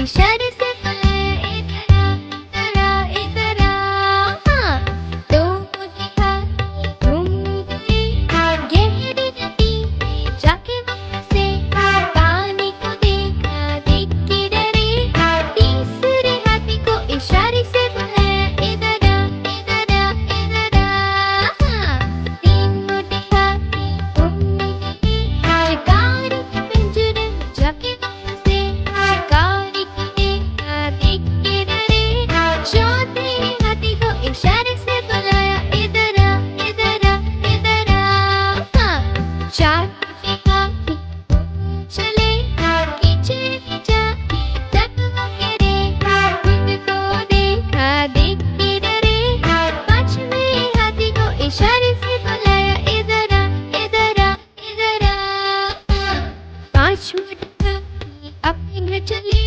इशारे से बुलाया इधर आ, इधर आ, इधर आ। हाँ, तो वो दिखा घूम गई गहरी नदी में जाके वहाँ से पानी को देखा देख के डरे। तीसरे हाथी को इशारे से बुलाया इधर आ, इधर आ, इधर आ। हाँ, तीन मोटे हाथी घूमने गए शिकारी के पिंजरे में जाके वहाँ से शिकारी को देखा देख के डरे। चौथे हाथी को इशारे से बुलाया इधर आ, इधर आ, इधर आ। हाँ, चार मोटे हाथी चले पीछे जाके तब वो गिरे। खुद को देखा देख के डरे। पांचवें हाथी को इशारे से बुलाया इधर आ, इधर आ, इधर आ। पांच मोटे हाथी अपने घर चले।